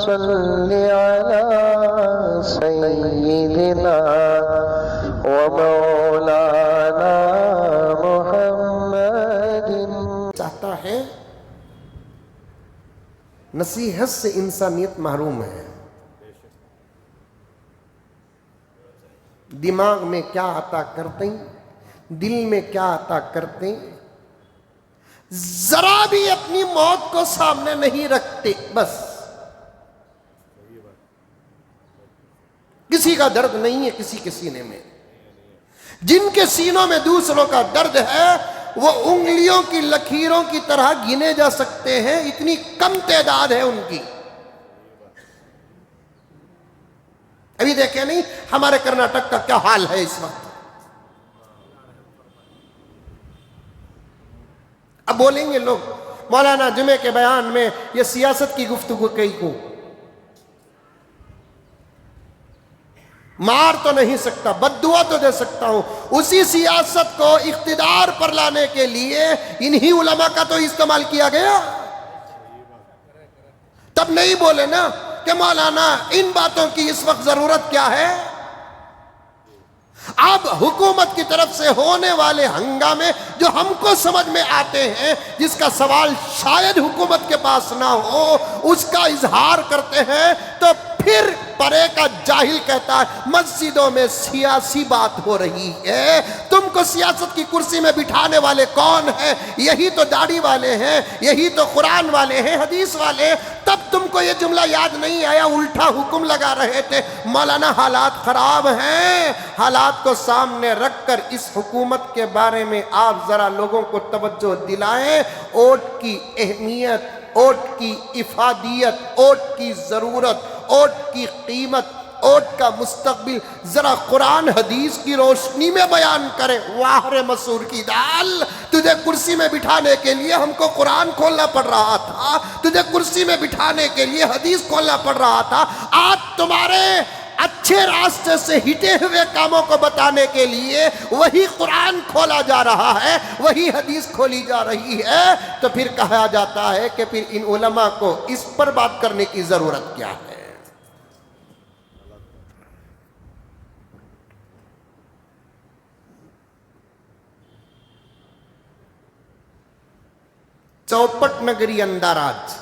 صل على سيدنا ومولانا محمد. چاہتا ہے نصیحت سے انسانیت محروم ہے. دماغ میں کیا عطا کرتے ہیں، دل میں کیا عطا کرتے ہیں، ذرا بھی اپنی موت کو سامنے نہیں رکھتے. بس کسی کا درد نہیں ہے کسی کے سینے میں. جن کے سینوں میں دوسروں کا درد ہے وہ انگلیوں کی لکیروں کی طرح گنے جا سکتے ہیں، اتنی کم تعداد ہے ان کی. ابھی دیکھیں نہیں ہمارے کرناٹک کا کیا حال ہے اس وقت. اب بولیں گے لوگ مولانا جمعے کے بیان میں یہ سیاست کی گفتگو کئی کو مار تو نہیں سکتا، بد دعا تو دے سکتا ہوں. اسی سیاست کو اقتدار پر لانے کے لیے انہی علماء کا تو استعمال کیا گیا. تب نہیں بولے نا کہ مولانا ان باتوں کی اس وقت ضرورت کیا ہے. اب حکومت کی طرف سے ہونے والے ہنگامے جو ہم کو سمجھ میں آتے ہیں، جس کا سوال شاید حکومت کے پاس نہ ہو، اس کا اظہار کرتے ہیں تو پھر پرے کا جاہل کہتا ہے مسجدوں میں سیاسی بات ہو رہی ہے. تم کو سیاست کی کرسی میں بٹھانے والے کون ہیں؟ یہی تو داڑھی والے ہیں، یہی تو قرآن والے ہیں، حدیث والے. تب تم کو یہ جملہ یاد نہیں آیا، الٹا حکم لگا رہے تھے. مولانا حالات خراب ہیں. حالات کو سامنے رکھ کر اس حکومت کے بارے میں آپ ذرا لوگوں کو توجہ دلائیں. ووٹ کی اہمیت، ووٹ کی افادیت، ووٹ کی ضرورت، ووٹ کی قیمت، ووٹ کا مستقبل ذرا قرآن حدیث کی روشنی میں بیان کرے. واہ رے مسور کی دال، تجھے کرسی میں بٹھانے کے لیے ہم کو قرآن کھولنا پڑ رہا تھا، تجھے کرسی میں بٹھانے کے لیے حدیث کھولنا پڑ رہا تھا. آج تمہارے اچھے راستے سے ہٹے ہوئے کاموں کو بتانے کے لیے وہی قرآن کھولا جا رہا ہے، وہی حدیث کھولی جا رہی ہے. تو پھر کہا جاتا ہے کہ پھر ان علماء کو اس پر بات کرنے کی ضرورت کیا ہے. چوپٹ نگری اندراج.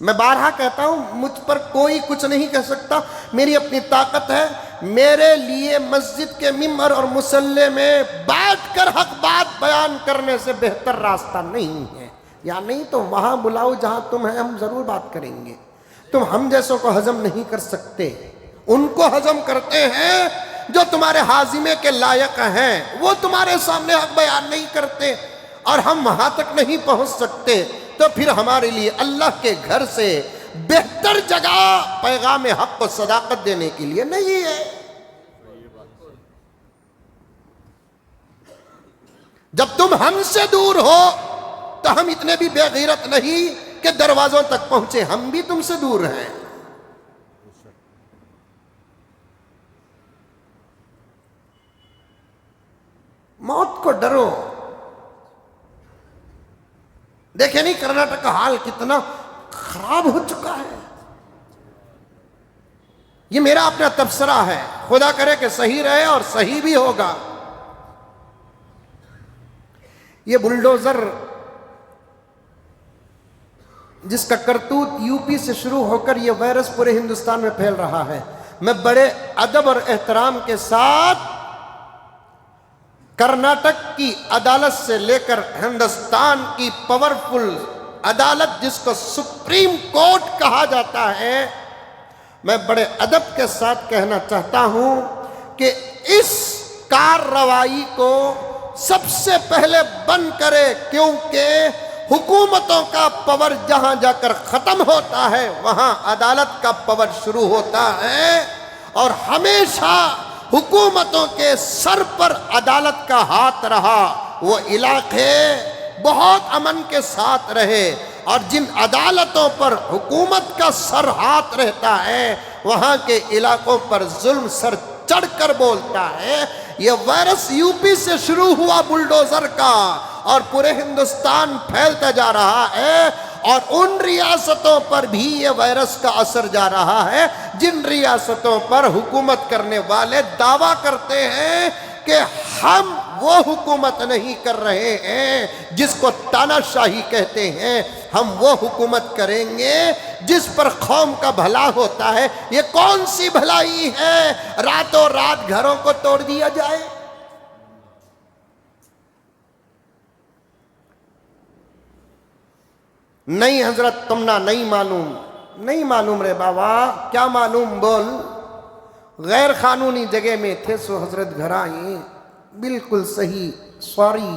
میں بارہا کہتا ہوں مجھ پر کوئی کچھ نہیں کہہ سکتا، میری اپنی طاقت ہے. میرے لیے مسجد کے ممبر اور مصلی میں بیٹھ کر حق بات بیان کرنے سے بہتر راستہ نہیں ہے. یا نہیں تو وہاں بلاؤ جہاں تم ہیں، ہم ضرور بات کریں گے. تم ہم جیسوں کو ہضم نہیں کر سکتے، ان کو ہضم کرتے ہیں جو تمہارے ہاضمے کے لائق ہیں. وہ تمہارے سامنے حق بیان نہیں کرتے اور ہم وہاں تک نہیں پہنچ سکتے. تو پھر ہمارے لیے اللہ کے گھر سے بہتر جگہ پیغام حق کو صداقت دینے کے لیے نہیں ہے. جب تم ہم سے دور ہو تو ہم اتنے بھی بے غیرت نہیں کہ دروازوں تک پہنچے، ہم بھی تم سے دور ہیں. موت کو ڈرو. دیکھیں نہیں کرناٹک کا حال کتنا خراب ہو چکا ہے. یہ میرا اپنا تبصرہ ہے، خدا کرے کہ صحیح رہے اور صحیح بھی ہوگا. یہ بلڈوزر جس کا کرتوت یو پی سے شروع ہو کر یہ وائرس پورے ہندوستان میں پھیل رہا ہے، میں بڑے ادب اور احترام کے ساتھ کرناٹک کی عدالت سے لے کر ہندوستان کی پاورفل عدالت جس کو سپریم کورٹ کہا جاتا ہے، میں بڑے ادب کے ساتھ کہنا چاہتا ہوں کہ اس کارروائی کو سب سے پہلے بند کرے، کیونکہ حکومتوں کا پاور جہاں جا کر ختم ہوتا ہے وہاں عدالت کا پاور شروع ہوتا ہے. اور ہمیشہ حکومتوں کے سر پر عدالت کا ہاتھ رہا، وہ علاقے بہت امن کے ساتھ رہے. اور جن عدالتوں پر حکومت کا سر ہاتھ رہتا ہے وہاں کے علاقوں پر ظلم سر چڑھ کر بولتا ہے. یہ وائرس یو پی سے شروع ہوا بلڈوزر کا اور پورے ہندوستان پھیلتا جا رہا ہے. اور ان ریاستوں پر بھی یہ وائرس کا اثر جا رہا ہے جن ریاستوں پر حکومت کرنے والے دعویٰ کرتے ہیں کہ ہم وہ حکومت نہیں کر رہے ہیں جس کو تاناشاہی کہتے ہیں، ہم وہ حکومت کریں گے جس پر قوم کا بھلا ہوتا ہے۔ یہ کون سی بھلائی ہے راتوں رات گھروں کو توڑ دیا جائے؟ نہیں حضرت تم نہ نہیں معلوم رے بابا، کیا معلوم بول؟ غیر قانونی جگہ میں تھے سو حضرت گھر آئیں، بالکل صحیح، سوری۔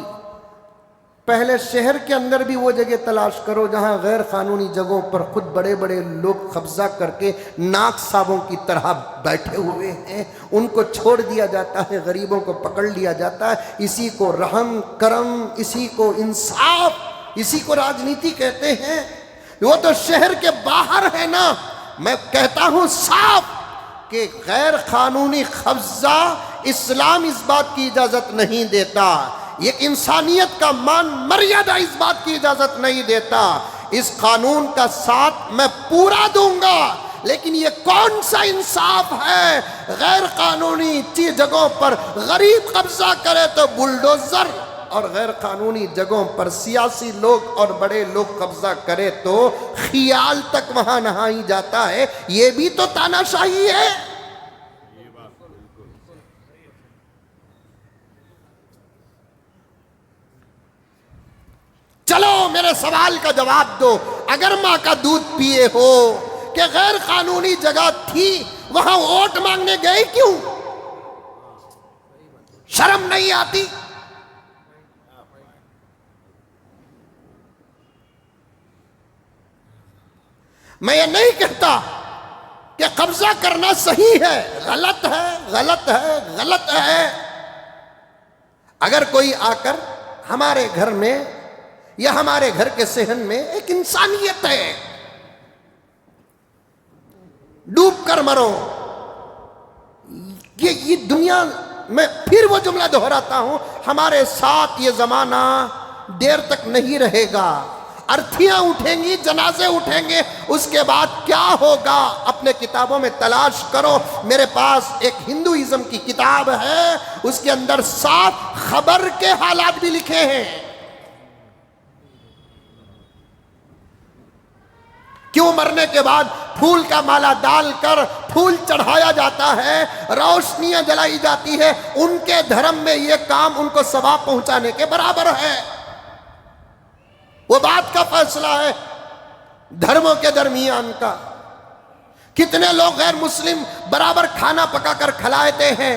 پہلے شہر کے اندر بھی وہ جگہ تلاش کرو جہاں غیر قانونی جگہوں پر خود بڑے بڑے لوگ قبضہ کر کے ناک صابوں کی طرح بیٹھے ہوئے ہیں، ان کو چھوڑ دیا جاتا ہے، غریبوں کو پکڑ لیا جاتا ہے۔ اسی کو رحم کرم، اسی کو انصاف، اسی کو راجنیتی کہتے ہیں۔ وہ تو شہر کے باہر ہے نا۔ میں کہتا ہوں صاف کہ غیر قانونی قبضہ اسلام اس بات کی اجازت نہیں دیتا، یہ انسانیت کا مان مریادہ اس بات کی اجازت نہیں دیتا۔ اس قانون کا ساتھ میں پورا دوں گا، لیکن یہ کون سا انصاف ہے؟ غیر قانونی جگہوں پر غریب قبضہ کرے تو بلڈوزر، اور غیر قانونی جگہوں پر سیاسی لوگ اور بڑے لوگ قبضہ کرے تو خیال تک وہاں نہائی جاتا ہے۔ یہ بھی تو تاناشاہی ہے۔ چلو میرے سوال کا جواب دو، اگر ماں کا دودھ پیے ہو کہ غیر قانونی جگہ تھی، وہاں ووٹ مانگنے گئے کیوں؟ شرم نہیں آتی؟ میں یہ نہیں کہتا کہ قبضہ کرنا صحیح ہے، غلط ہے، غلط ہے، غلط ہے۔ اگر کوئی آ کر ہمارے گھر میں یا ہمارے گھر کے صحن میں، ایک انسانیت ہے، ڈوب کر مرو، یہ دنیا میں پھر وہ جملہ دہراتا ہوں، ہمارے ساتھ یہ زمانہ دیر تک نہیں رہے گا۔ ارتھیاں اٹھیں گی، جنازے اٹھیں گے، اس کے بعد کیا ہوگا اپنے کتابوں میں تلاش کرو۔ میرے پاس ایک ہندوازم کی کتاب ہے، اس کے اندر صاف خبر کے حالات بھی لکھے ہیں۔ کیوں مرنے کے بعد پھول کا مالا ڈال کر پھول چڑھایا جاتا ہے، روشنیاں جلائی جاتی ہے، ان کے دھرم میں یہ کام ان کو ثواب پہنچانے کے برابر ہے۔ وہ بات کا فیصلہ ہے دھرموں کے درمیان کا۔ کتنے لوگ غیر مسلم برابر کھانا پکا کر کھلاتے ہیں،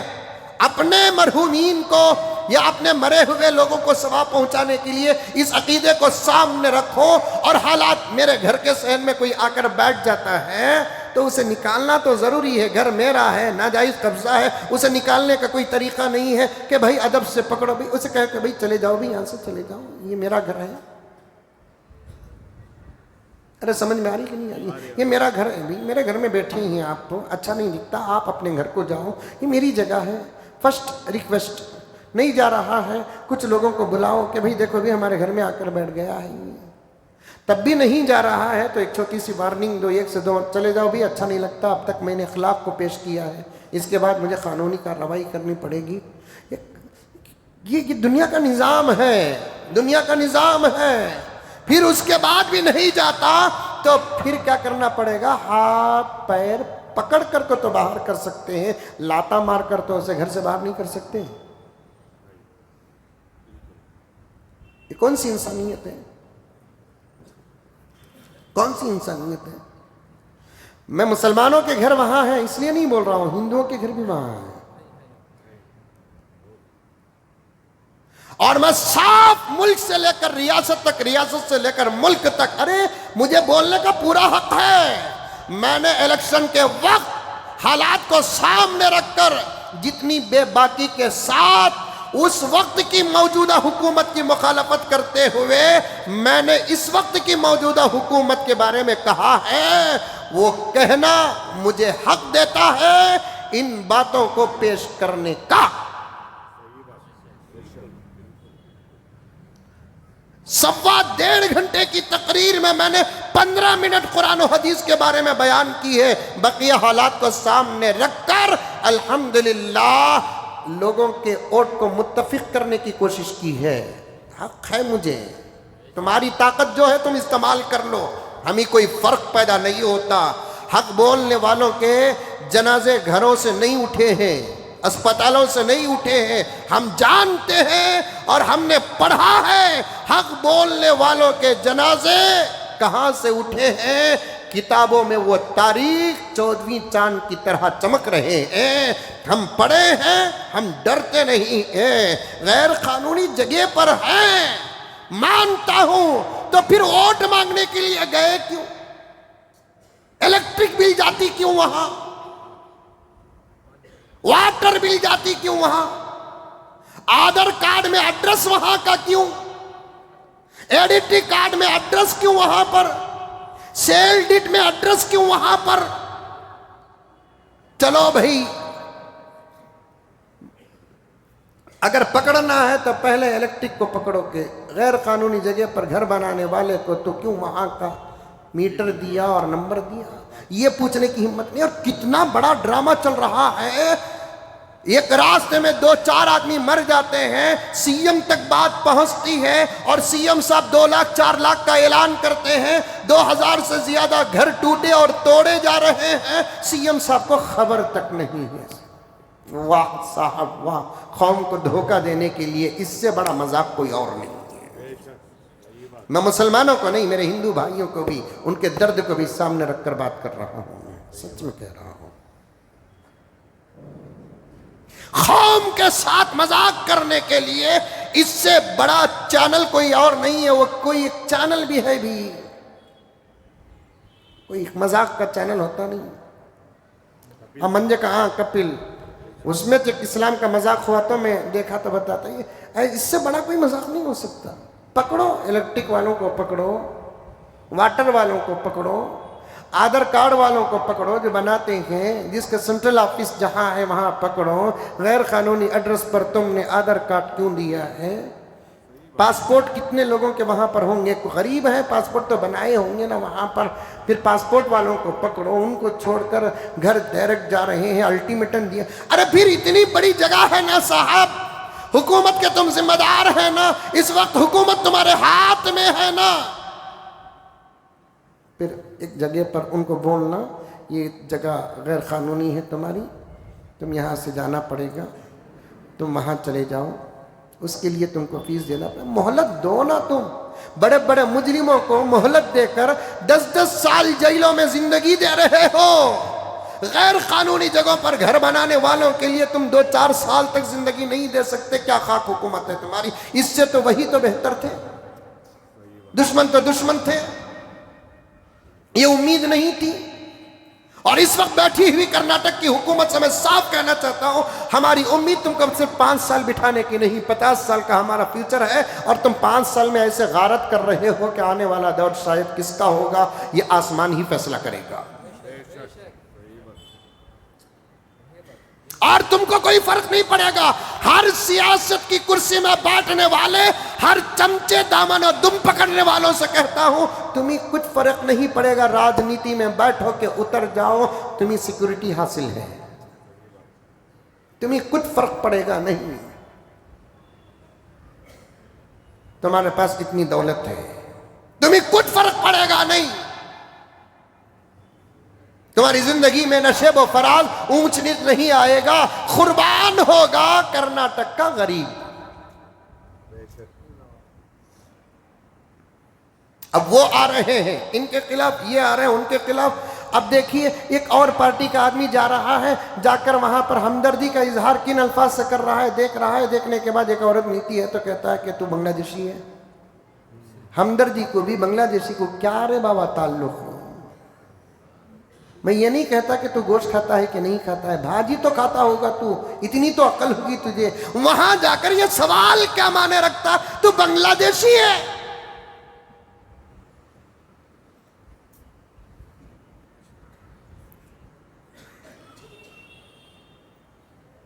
اپنے مرحومین کو یا اپنے مرے ہوئے لوگوں کو ثواب پہنچانے کے لیے اس عقیدے کو سامنے رکھو، اور حالات میرے گھر کے صحن میں کوئی آ کر بیٹھ جاتا ہے تو اسے نکالنا تو ضروری ہے، گھر میرا ہے، ناجائز قبضہ ہے، اسے نکالنے کا کوئی طریقہ نہیں ہے کہ بھائی ادب سے پکڑو، بھی اسے کہے کہ بھائی چلے جاؤ، بھی یہاں سے چلے جاؤ، یہ میرا گھر ہے۔ ارے سمجھ میں آ رہی کہ نہیں آ رہی؟ یہ میرا گھر ہے، میرے گھر میں بیٹھے ہیں آپ، تو اچھا نہیں دکھتا، آپ اپنے گھر کو جاؤ، یہ میری جگہ ہے۔ فرسٹ ریکویسٹ، نہیں جا رہا ہے کچھ لوگوں کو بلاؤ کہ بھئی دیکھو بھی ہمارے گھر میں آ کر بیٹھ گیا ہے، تب بھی نہیں جا رہا ہے تو ایک چھوٹی سی وارننگ دو، 1 سے 2 چلے جاؤ بھی، اچھا نہیں لگتا، اب تک میں نے اخلاق کو پیش کیا ہے، اس کے بعد مجھے قانونی کارروائی کرنی پڑے گی۔ یہ دنیا کا نظام ہے، دنیا کا نظام ہے۔ پھر اس کے بعد بھی نہیں جاتا تو پھر کیا کرنا پڑے گا؟ ہاتھ پیر پکڑ کر کو تو باہر کر سکتے ہیں، لاتا مار کر تو اسے گھر سے باہر نہیں کر سکتے۔ یہ کون سی انسانیت ہے؟ کون سی انسانیت ہے؟ میں مسلمانوں کے گھر وہاں ہیں اس لیے نہیں بول رہا ہوں، ہندوؤں کے گھر بھی وہاں ہیں۔ اور میں صاف ملک سے لے کر ریاست تک، ریاست سے لے کر ملک تک، ارے مجھے بولنے کا پورا حق ہے۔ میں نے الیکشن کے وقت حالات کو سامنے رکھ کر جتنی بے باکی کے ساتھ اس وقت کی موجودہ حکومت کی مخالفت کرتے ہوئے میں نے اس وقت کی موجودہ حکومت کے بارے میں کہا ہے، وہ کہنا مجھے حق دیتا ہے ان باتوں کو پیش کرنے کا۔ 1.5 گھنٹے کی تقریر میں نے 15 منٹ قرآن و حدیث کے بارے میں بیان کی ہے، بقیہ حالات کو سامنے رکھ کر الحمدللہ لوگوں کے اوٹ کو متفق کرنے کی کوشش کی ہے۔ حق ہے مجھے، تمہاری طاقت جو ہے تم استعمال کر لو، ہمیں کوئی فرق پیدا نہیں ہوتا۔ حق بولنے والوں کے جنازے گھروں سے نہیں اٹھے ہیں، اسپتالوں سے نہیں اٹھے ہیں، ہم جانتے ہیں اور ہم نے پڑھا ہے حق بولنے والوں کے جنازے کہاں سے اٹھے ہیں۔ کتابوں میں وہ تاریخ 14ویں چاند کی طرح چمک رہے ہیں، ہم پڑھے ہیں، ہم ڈرتے نہیں ہیں۔ غیر قانونی جگہ پر ہیں مانتا ہوں، تو پھر ووٹ مانگنے کے لیے گئے کیوں؟ الیکٹرک بل جاتی کیوں وہاں؟ واٹر بل جاتی کیوں وہاں؟ آدھار کارڈ میں ایڈریس وہاں کا کیوں؟ ایڈیٹی کارڈ میں ایڈریس کیوں وہاں پر؟ سیل ڈیٹ میں ایڈریس کیوں وہاں پر؟ چلو بھائی، اگر پکڑنا ہے تو پہلے الیکٹرک کو پکڑو، کہ غیر قانونی جگہ پر گھر بنانے والے کو تو کیوں وہاں کا میٹر دیا اور نمبر دیا، یہ پوچھنے کی ہمت نہیں۔ اور کتنا بڑا ڈرامہ چل رہا ہے، ایک راستے میں 2-4 آدمی مر جاتے ہیں، سی ایم تک بات پہنچتی ہے اور سی ایم صاحب 2 لاکھ 4 لاکھ کا اعلان کرتے ہیں، 2000 سے زیادہ گھر ٹوٹے اور توڑے جا رہے ہیں، سی ایم صاحب کو خبر تک نہیں ہے۔ واہ صاحب واہ، قوم کو دھوکہ دینے کے لیے اس سے بڑا مذاق کوئی اور نہیں ہے۔ میں مسلمانوں کو نہیں، میرے ہندو بھائیوں کو بھی، ان کے درد کو بھی سامنے رکھ کر بات کر رہا ہوں، میں سچ میں کہہ رہا ہوں۔ قوم کے ساتھ مذاق کرنے کے لیے اس سے بڑا چینل کوئی اور نہیں ہے۔ وہ کوئی ایک چینل بھی ہے بھی، کوئی مذاق کا چینل ہوتا نہیں۔ ہم منجے کہاں کپل، اس میں تو اسلام کا مذاق ہوا تو میں دیکھا تو بتاتا ہے، اس سے بڑا کوئی مذاق نہیں ہو سکتا۔ پکڑو الیکٹرک والوں کو، پکڑو واٹر والوں کو، پکڑو آدھار کارڈ والوں کو، پکڑو جو بناتے ہیں، جس کا سینٹرل آفس جہاں ہے وہاں پکڑو۔ غیر قانونی ایڈریس پر تم نے آدھار کارڈ کیوں دیا ہے؟ پاسپورٹ کتنے لوگوں کے وہاں پر ہوں گے؟ کوئی غریب ہے پاسپورٹ تو بنائے ہوں گے نا وہاں پر۔ پھر پاسپورٹ والوں کو پکڑو، ان کو چھوڑ کر گھر ڈائریکٹ جا رہے ہیں، الٹیمیٹم دیا۔ ارے پھر اتنی بڑی جگہ ہے نا صاحب، حکومت کے تم ذمہ دار ہیں نا، اس وقت حکومت تمہارے ہاتھ میں ہے نا، پھر ایک جگہ پر ان کو بولنا یہ جگہ غیر قانونی ہے تمہاری، تم یہاں سے جانا پڑے گا، تم وہاں چلے جاؤ، اس کے لیے تم کو فیس دینا پڑے۔ مہلت دو نا، تم بڑے بڑے مجرموں کو مہلت دے کر 10-10 سال جیلوں میں زندگی دے رہے ہو۔ غیر قانونی جگہوں پر گھر بنانے والوں کے لیے تم 2-4 سال تک زندگی نہیں دے سکتے، کیا خاک حکومت ہے تمہاری؟ اس سے تو وہی تو بہتر تھے، دشمن تو دشمن تھے، یہ امید نہیں تھی۔ اور اس وقت بیٹھی ہوئی کرناٹک کی حکومت سے میں صاف کہنا چاہتا ہوں، ہماری امید تم کو صرف 5 سال بٹھانے کی نہیں، 50 سال کا ہمارا فیوچر ہے، اور تم 5 سال میں ایسے غارت کر رہے ہو کہ آنے والا دور شاید کس کا ہوگا یہ آسمان ہی فیصلہ کرے گا۔ اور تم کو کوئی فرق نہیں پڑے گا، ہر سیاست کی کرسی میں بیٹھنے والے، ہر چمچے دامن و دم پکڑنے والوں سے کہتا ہوں، تمہیں کچھ فرق نہیں پڑے گا، راجنیتی میں بیٹھو کہ اتر جاؤ، تمہیں سیکورٹی حاصل ہے، تمہیں کچھ فرق پڑے گا نہیں، تمہارے پاس اتنی دولت ہے، تمہیں کچھ فرق پڑے گا نہیں، تمہاری زندگی میں نشیب و فراز اونچ نیچ نہیں آئے گا، قربان ہوگا کرناٹک کا غریب۔ اب وہ آ رہے ہیں ان کے خلاف، یہ آ رہے ہیں ان کے خلاف۔ اب دیکھیے ایک اور پارٹی کا آدمی جا رہا ہے، جا کر وہاں پر ہمدردی کا اظہار کن الفاظ سے کر رہا ہے، دیکھ رہا ہے، دیکھنے کے بعد ایک عورت ملتی ہے تو کہتا ہے کہ تو بنگلہ دیشی ہے۔ ہمدردی کو بھی بنگلہ دیشی کو کیا رے بابا تعلق ہو؟ میں یہ نہیں کہتا کہ تو گوشت کھاتا ہے کہ نہیں کھاتا ہے، بھاجی تو کھاتا ہوگا تو، اتنی تو عقل ہوگی تجھے، وہاں جا کر یہ سوال کیا مانے رکھتا تو بنگلہ دیشی ہے؟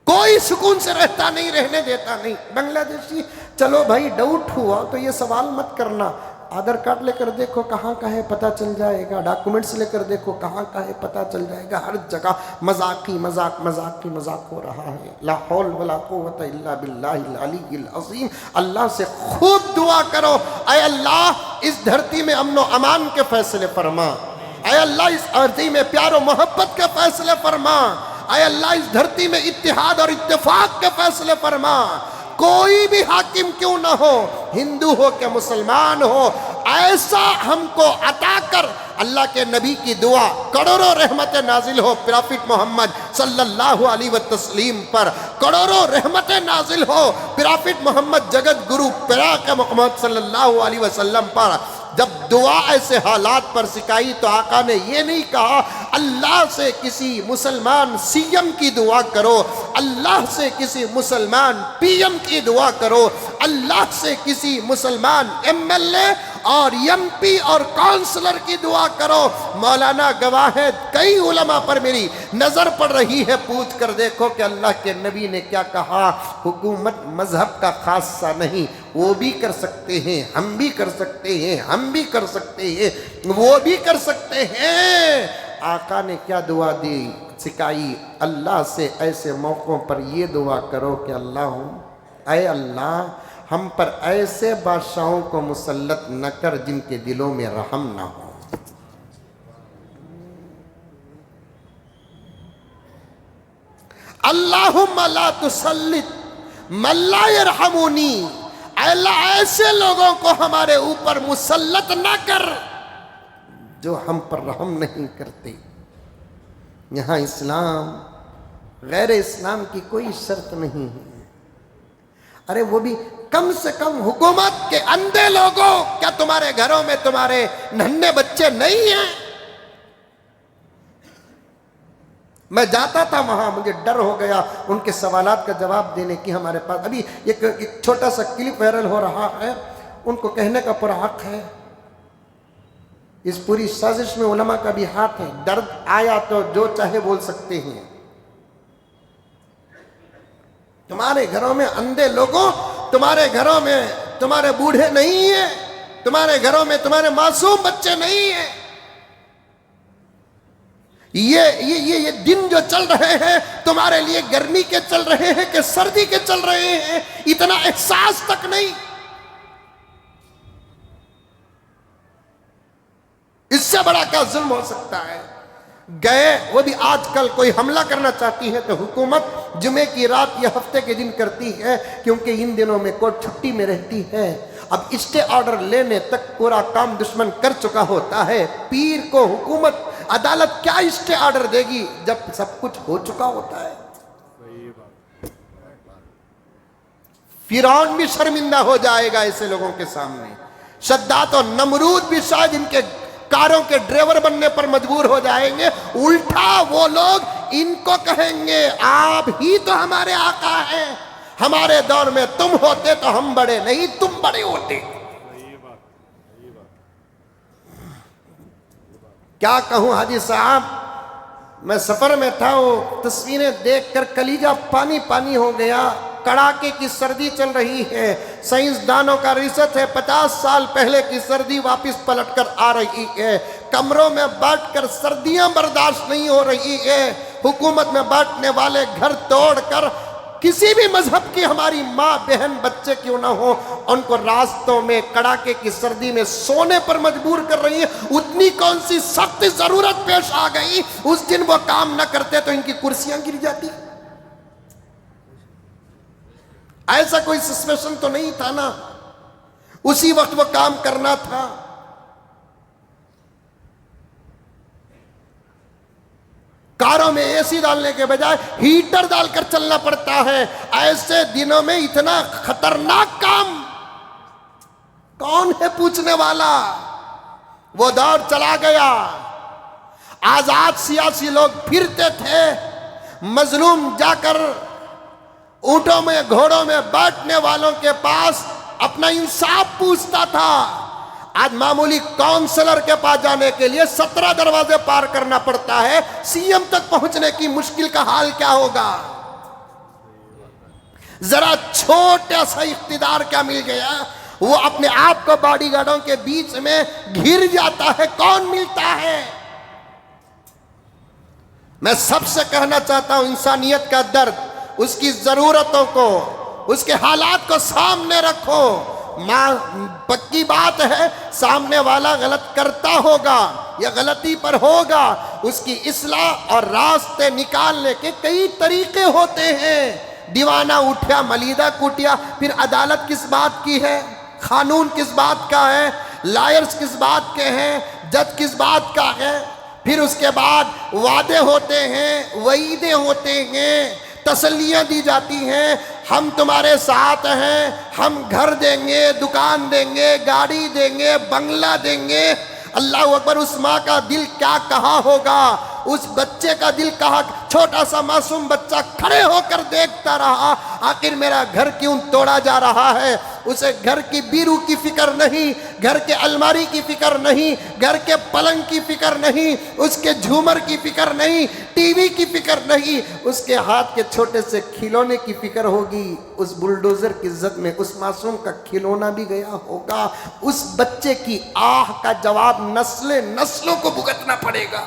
کوئی سکون سے رہتا نہیں، رہنے دیتا نہیں۔ بنگلہ دیشی چلو بھائی ڈاؤٹ ہوا تو یہ سوال مت کرنا، آدھار کارڈ لے کر دیکھو کہاں کا ہے پتہ چل جائے گا، ڈاکومنٹس لے کر دیکھو کہاں کا ہے پتہ چل جائے گا۔ ہر جگہ مذاق ہو رہا ہے۔ لا حول ولا قوت الا باللہ العلی العظیم۔ اللہ سے خوب دعا کرو، اے اللہ اس دھرتی میں امن و امان کے فیصلے فرما، اے اللہ اس دھرتی میں پیار و محبت کے فیصلے فرما، اے اللہ اس دھرتی میں اتحاد اور اتفاق کے فیصلے فرما۔ کوئی بھی حاکم کیوں نہ ہو، ہندو ہو کہ مسلمان ہو، ایسا ہم کو عطا کر۔ اللہ کے نبی کی دعا، کروڑوں رحمت نازل ہو پرافٹ محمد صلی اللہ علیہ وسلم پر، کروڑوں رحمت نازل ہو پرافٹ محمد جگت گرو پیراک محمد صلی اللہ علیہ وسلم پر۔ جب دعا ایسے حالات پر سکھائی تو آقا نے یہ نہیں کہا اللہ سے کسی مسلمان سی ایم کی دعا کرو، اللہ سے کسی مسلمان پی ایم کی دعا کرو، اللہ سے کسی مسلمان ایم ایل اے اور ایم پی اور کونسلر کی دعا کرو۔ مولانا گواہ ہے، کئی علماء پر میری نظر پڑ رہی ہے، پوچھ کر دیکھو کہ اللہ کے نبی نے کیا کہا۔ حکومت مذہب کا خاصہ نہیں، وہ بھی کر سکتے ہیں، ہم بھی کر سکتے ہیں، ہم بھی کر سکتے ہیں، وہ بھی کر سکتے ہیں۔ آقا نے کیا دعا دی سکھائی، اللہ سے ایسے موقعوں پر یہ دعا کرو کہ اے اللہ ہم پر ایسے بادشاہوں کو مسلط نہ کر جن کے دلوں میں رحم نہ ہو۔ اللہم لا تسلط من لا یرحمونی، اے اللہ ایسے لوگوں کو ہمارے اوپر مسلط نہ کر جو ہم پر رحم نہیں کرتے۔ یہاں اسلام غیر اسلام کی کوئی شرط نہیں ہے۔ ارے وہ بھی کم سے کم حکومت کے اندھے لوگوں، کیا تمہارے گھروں میں تمہارے ننھے بچے نہیں ہیں؟ میں جاتا تھا وہاں، مجھے ڈر ہو گیا ان کے سوالات کا جواب دینے کی۔ ہمارے پاس ابھی ایک چھوٹا سا کلپ وائرل ہو رہا ہے، ان کو کہنے کا پورا حق ہے۔ اس پوری سازش میں علماء کا بھی ہاتھ ہے، درد آیا تو جو چاہے بول سکتے ہیں۔ تمہارے گھروں میں اندھے لوگوں، تمہارے گھروں میں تمہارے بوڑھے نہیں ہیں، تمہارے گھروں میں تمہارے معصوم بچے نہیں ہیں۔ یہ دن جو چل رہے ہیں تمہارے لیے گرمی کے چل رہے ہیں کہ سردی کے چل رہے ہیں، اتنا احساس تک نہیں۔ اس سے بڑا کیا ظلم ہو سکتا ہے؟ گئے، وہ بھی آج کل کوئی حملہ کرنا چاہتی ہے تو حکومت جمعے کی رات یا ہفتے کے دن کرتی ہے، کیونکہ ان دنوں میں کورٹ چھٹی میں رہتی ہے۔ اب اسٹے آرڈر لینے تک پورا کام دشمن کر چکا ہوتا ہے۔ پیر کو حکومت عدالت کیا اسٹے آرڈر دے گی جب سب کچھ ہو چکا ہوتا ہے؟ فرعون بھی شرمندہ ہو جائے گا ایسے لوگوں کے سامنے۔ شداد و نمرود بھی شاید ان کے کاروں کے ڈرائیور بننے پر مجبور ہو جائیں گے۔ الٹا وہ لوگ ان کو کہیں گے آپ ہی تو ہمارے آقا ہیں، ہمارے دور میں تم ہوتے تو ہم بڑے نہیں، تم بڑے ہوتے۔ کیا کہوں حاجی صاحب، میں سفر میں تھا، وہ تصویریں دیکھ کر کلیجہ پانی پانی ہو گیا۔ کڑاکے کی سردی چل رہی ہے، سائنسدانوں کا ریسرچ ہے 50 سال پہلے کی سردی واپس پلٹ کر آ رہی ہے۔ کمروں میں بیٹھ کر سردیاں برداشت نہیں ہو رہی ہے۔ حکومت میں بیٹھنے والے گھر توڑ کر کسی بھی مذہب کی ہماری ماں بہن بچے کیوں نہ ہو، ان کو راستوں میں کڑاکے کی سردی میں سونے پر مجبور کر رہی ہے۔ اتنی کون سی سخت ضرورت پیش آ گئی، اس دن وہ کام نہ کرتے تو ان کی کرسیاں گر جاتی۔ ایسا کوئی سچویشن تو نہیں تھا نا، اسی وقت وہ کام کرنا تھا۔ کاروں میں اے سی ڈالنے کے بجائے ہیٹر ڈال کر چلنا پڑتا ہے۔ ایسے دنوں میں اتنا خطرناک کام کون ہے پوچھنے والا؟ وہ دور چلا گیا۔ آزاد سیاسی لوگ پھرتے تھے، مظلوم جا کر اونٹوں میں گھوڑوں میں بیٹھنے والوں کے پاس اپنا انصاف پوچھتا تھا۔ آج معمولی کونسلر کے پاس جانے کے لیے 17 دروازے پار کرنا پڑتا ہے۔ سی ایم تک پہنچنے کی مشکل کا حال کیا ہوگا؟ ذرا چھوٹا سا اقتدار کیا مل گیا وہ اپنے آپ کو باڈی گارڈوں کے بیچ میں گھر جاتا ہے. کون ملتا ہے؟ میں سب سے کہنا چاہتا ہوں انسانیت کا درد، اس کی ضرورتوں کو، اس کے حالات کو سامنے رکھو. پکی بات ہے سامنے والا غلط کرتا ہوگا یا غلطی پر ہوگا، اس کی اصلاح اور راستے نکالنے کے کئی طریقے ہوتے ہیں. دیوانہ اٹھیا ملیدہ کوٹیا، پھر عدالت کس بات کی ہے؟ قانون کس بات کا ہے؟ لائرز کس بات کے ہیں؟ جج کس بات کا ہے؟ پھر اس کے بعد وعدے ہوتے ہیں، وعیدیں ہوتے ہیں، تسلیاں دی جاتی ہیں، ہم تمہارے ساتھ ہیں، ہم گھر دیں گے، دکان دیں گے، گاڑی دیں گے، بنگلہ دیں گے. اللہ اکبر. اس ماں کا دل کیا کہا ہوگا، اس بچے کا دل کہا. چھوٹا سا معصوم بچہ کھڑے ہو کر دیکھتا رہا، آخر میرا گھر کیوں توڑا جا رہا ہے. اسے گھر کی بیرو کی فکر نہیں، گھر کے الماری کی فکر نہیں، گھر کے پلنگ کی فکر نہیں، اس کے جھومر کی فکر نہیں، ٹی وی کی فکر نہیں، اس کے ہاتھ کے چھوٹے سے کھلونے کی فکر ہوگی. اس بلڈوزر کی زد میں اس معصوم کا کھلونا بھی گیا ہوگا. اس بچے کی آہ کا جواب نسلوں کو بھگتنا پڑے گا.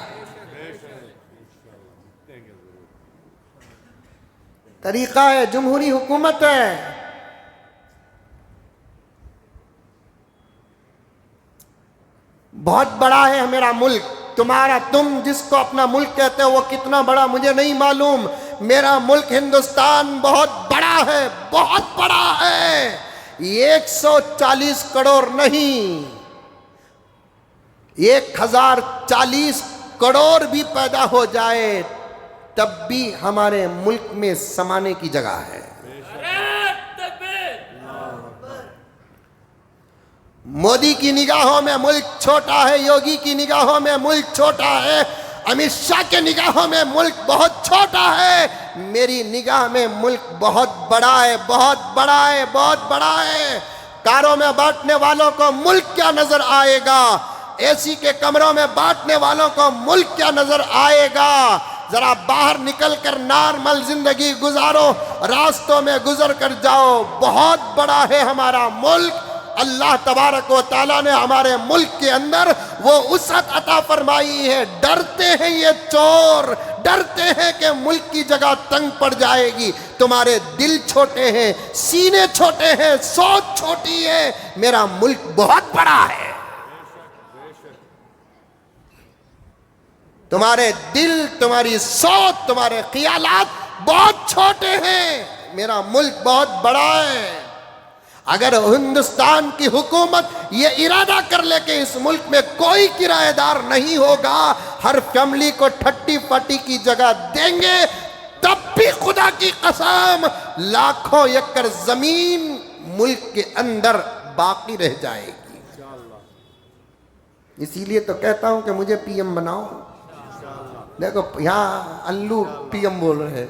طریقہ ہے، جمہوری حکومت ہے. بہت بڑا ہے میرا ملک. تمہارا، تم جس کو اپنا ملک کہتے ہو وہ کتنا بڑا مجھے نہیں معلوم. میرا ملک ہندوستان بہت بڑا ہے، بہت بڑا ہے. 140 کروڑ نہیں، 1040 کروڑ بھی پیدا ہو جائے تب بھی ہمارے ملک میں سمانے کی جگہ ہے. مودی کی نگاہوں میں ملک چھوٹا ہے، یوگی کی نگاہوں میں ملک چھوٹا ہے، امت شاہ کے نگاہوں میں ملک بہت چھوٹا ہے. میری نگاہ میں ملک بہت بڑا ہے، بہت بڑا ہے، بہت بڑا ہے. کاروں میں بانٹنے والوں کو ملک کیا نظر آئے گا، اے سی کے کمروں میں بانٹنے والوں کو ملک کیا نظر آئے گا. ذرا باہر نکل کر نارمل زندگی گزارو، راستوں میں گزر کر جاؤ. بہت بڑا ہے ہمارا ملک. اللہ تبارک و تعالیٰ نے ہمارے ملک کے اندر وہ وسعت عطا فرمائی ہے. ڈرتے ہیں یہ چور، ڈرتے ہیں کہ ملک کی جگہ تنگ پڑ جائے گی. تمہارے دل چھوٹے ہیں، سینے چھوٹے ہیں، سوچ چھوٹی ہے. میرا ملک بہت بڑا ہے. تمہارے دل، تمہاری سوچ، تمہارے خیالات بہت چھوٹے ہیں. میرا ملک بہت بڑا ہے. اگر ہندوستان کی حکومت یہ ارادہ کر لے کہ اس ملک میں کوئی کرایہ دار نہیں ہوگا، ہر فیملی کو 30-40 کی جگہ دیں گے، تب بھی خدا کی قسم لاکھوں ایکڑ زمین ملک کے اندر باقی رہ جائے گی. اسی لیے تو کہتا ہوں کہ مجھے پی ایم بناؤ. دیکھو یہاں الو پی ایم بول رہے ہیں.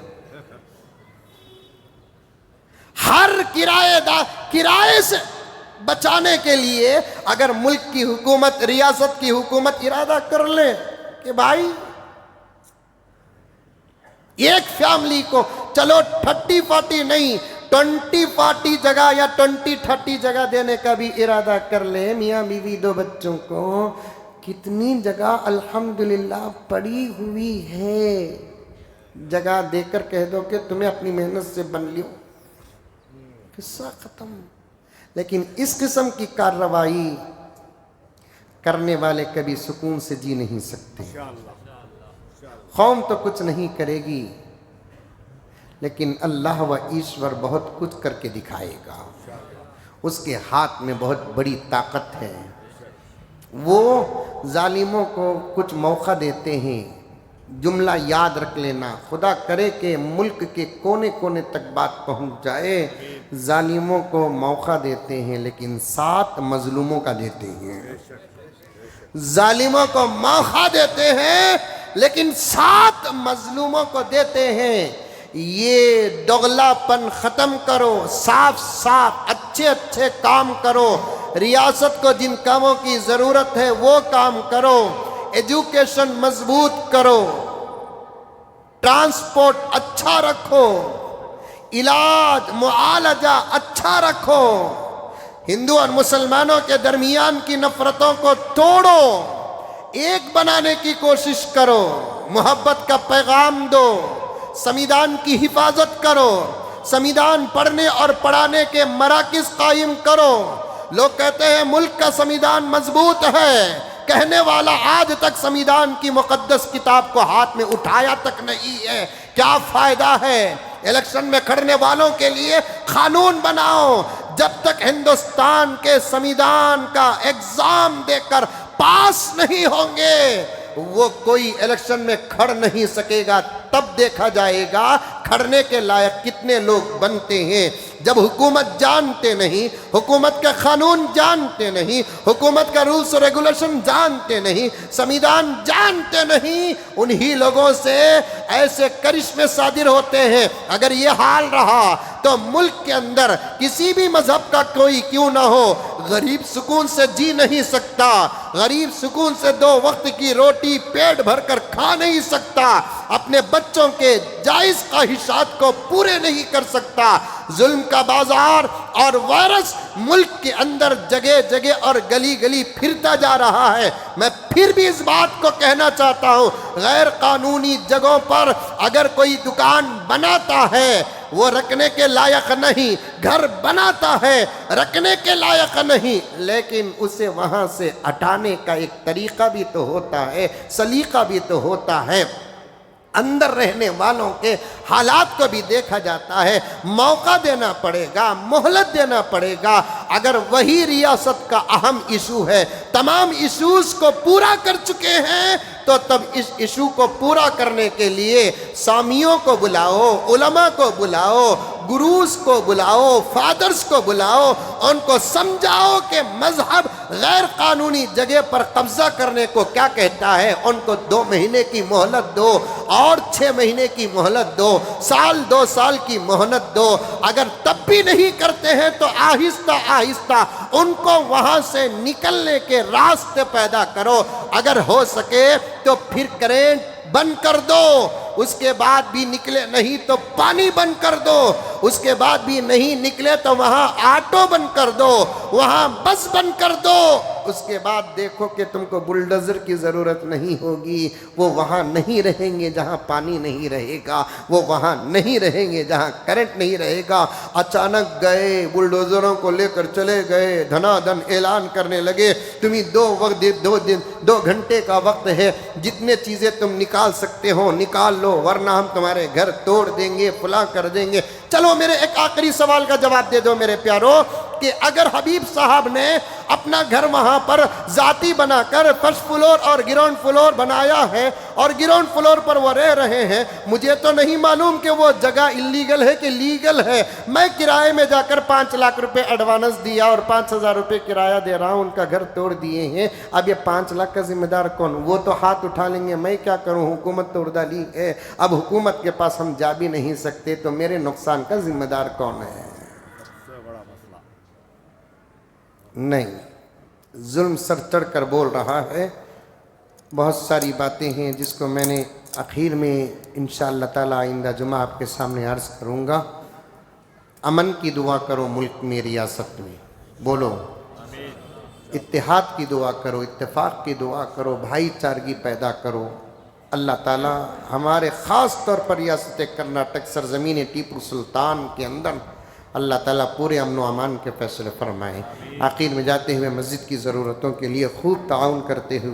ہر کرائے سے بچانے کے لیے اگر ملک کی حکومت، ریاست کی حکومت ارادہ کر لے کہ بھائی ایک فیملی کو چلو 30-40 نہیں 20-40 جگہ یا 20-30 جگہ دینے کا بھی ارادہ کر لے، میاں بیوی 2 بچوں کو، کتنی جگہ الحمدللہ پڑی ہوئی ہے. جگہ دے کر کہہ دو کہ تمہیں اپنی محنت سے بن لیو، قصہ ختم. لیکن اس قسم کی کارروائی کرنے والے کبھی سکون سے جی نہیں سکتے. قوم تو کچھ نہیں کرے گی، لیکن اللہ و ایشور بہت کچھ کر کے دکھائے گا. اس کے ہاتھ میں بہت بڑی طاقت ہے. وہ ظالموں کو کچھ موقع دیتے ہیں. جملہ یاد رکھ لینا، خدا کرے کہ ملک کے کونے کونے تک بات پہنچ جائے. ظالموں کو موقع دیتے ہیں لیکن ساتھ مظلوموں کا دیتے ہیں. ظالموں کو موقع دیتے ہیں لیکن ساتھ مظلوموں کو دیتے ہیں. یہ دوغلا پن ختم کرو، صاف صاف اچھے اچھے کام کرو. ریاست کو جن کاموں کی ضرورت ہے وہ کام کرو. ایجوکیشن مضبوط کرو، ٹرانسپورٹ اچھا رکھو، علاج معالجہ اچھا رکھو، ہندو اور مسلمانوں کے درمیان کی نفرتوں کو توڑو، ایک بنانے کی کوشش کرو، محبت کا پیغام دو، سمویدھان کی حفاظت کرو، سمویدھان پڑھنے اور پڑھانے کے مراکز قائم کرو۔ لوگ کہتے ہیں ملک کا سمویدھان مضبوط ہے، کہنے والا آج تک سمویدھان کی مقدس کتاب کو ہاتھ میں اٹھایا تک نہیں ہے، کیا فائدہ ہے؟ الیکشن میں کھڑنے والوں کے لیے قانون بناؤ، جب تک ہندوستان کے سمویدھان کا ایگزام دے کر پاس نہیں ہوں گے وہ کوئی الیکشن میں کھڑ نہیں سکے گا۔ تب دیکھا جائے گا کھڑنے کے لائق کتنے لوگ بنتے ہیں۔ جب حکومت جانتے نہیں، حکومت کا قانون جانتے نہیں، حکومت کا رولز اور ریگولیشن جانتے نہیں، سمویدھان جانتے نہیں، انہی لوگوں سے ایسے کرشمے صادر ہوتے ہیں۔ اگر یہ حال رہا تو ملک کے اندر کسی بھی مذہب کا کوئی کیوں نہ ہو، غریب سکون سے جی نہیں سکتا، غریب سکون سے 2 وقت کی روٹی پیٹ بھر کر کھا نہیں سکتا، اپنے بچوں کے جائز خواہشات کو پورے نہیں کر سکتا۔ ظلم کا بازار اور وائرس ملک کے اندر جگہ جگہ اور گلی گلی پھرتا جا رہا ہے۔ میں پھر بھی اس بات کو کہنا چاہتا ہوں، غیر قانونی جگہوں پر اگر کوئی دکان بناتا ہے وہ رکھنے کے لائق نہیں، گھر بناتا ہے رکھنے کے لائق نہیں، لیکن اسے وہاں سے ہٹانے کا ایک طریقہ بھی تو ہوتا ہے، سلیقہ بھی تو ہوتا ہے۔ اندر رہنے والوں کے حالات کو بھی دیکھا جاتا ہے، موقع دینا پڑے گا، مہلت دینا پڑے گا۔ اگر وہی ریاست کا اہم ایشو ہے، تمام ایشوز کو پورا کر چکے ہیں، تو تب اس ایشو کو پورا کرنے کے لیے سامیوں کو بلاؤ، علماء کو بلاؤ، گروز کو بلاؤ، فادرز کو بلاؤ، ان کو سمجھاؤ کہ مذہب غیر قانونی جگہ پر قبضہ کرنے کو کیا کہتا ہے۔ ان کو 2 مہینے کی مہلت دو اور 6 مہینے کی مہلت دو، سال 2 سال کی مہلت دو۔ اگر تب بھی نہیں کرتے ہیں تو آہستہ آہستہ ان کو وہاں سے نکلنے کے راستے پیدا کرو۔ اگر ہو سکے تو پھر کرنٹ بند کر دو، اس کے بعد بھی نکلے نہیں تو پانی بند کر دو، اس کے بعد بھی نہیں نکلے تو وہاں آٹو بند کر دو، وہاں بس بند کر دو۔ اس کے بعد دیکھو کہ تم کو بلڈوزر کی ضرورت نہیں ہوگی، وہ وہاں نہیں رہیں گے جہاں پانی نہیں رہے گا، وہ وہاں نہیں رہیں گے جہاں کرنٹ نہیں رہے گا۔ اچانک گئے بلڈوزروں کو لے کر چلے گئے، دھنا دھن اعلان کرنے لگے تمہیں 2 گھنٹے کا وقت ہے، جتنے چیزیں تم نکال سکتے ہو نکال لو ورنہ ہم تمہارے گھر توڑ دیں گے، فلاں کر دیں گے۔ چلو میرے ایک آخری سوال کا جواب دے دو میرے پیارو، کہ اگر حبیب صاحب نے اپنا گھر وہاں پر ذاتی بنا کر فرسٹ فلور اور گراؤنڈ فلور بنایا ہے اور گراؤنڈ فلور پر وہ رہ رہے ہیں، مجھے تو نہیں معلوم کہ وہ جگہ انلیگل ہے کہ لیگل ہے۔ میں کرائے میں جا کر 5 لاکھ روپے ایڈوانس دیا اور 5,000 روپے کرایہ دے رہا ہوں، ان کا گھر توڑ دیے ہیں۔ اب یہ 5 لاکھ کا ذمہ دار کون؟ وہ تو ہاتھ اٹھا لیں گے، میں کیا کروں، حکومت توڑ ڈالی ہے، اب حکومت کے پاس ہم جا بھی نہیں سکتے، تو میرے نقصان کا ذمہ دار کون ہے؟ نہیں، ظلم سر چڑھ کر بول رہا ہے۔ بہت ساری باتیں ہیں جس کو میں نے اخیر میں انشاءاللہ تعالی آئندہ جمعہ آپ کے سامنے عرض کروں گا۔ امن کی دعا کرو ملک میں، ریاست میں، بولو اتحاد کی دعا کرو، اتفاق کی دعا کرو، بھائی چارگی پیدا کرو۔ اللہ تعالی ہمارے خاص طور پر ریاست کرناٹک سرزمین ٹیپو سلطان کے اندر اللہ تعالیٰ پورے امن و امان کے فیصلے فرمائے۔ آخر میں جاتے ہوئے مسجد کی ضرورتوں کے لیے خوب تعاون کرتے ہوئے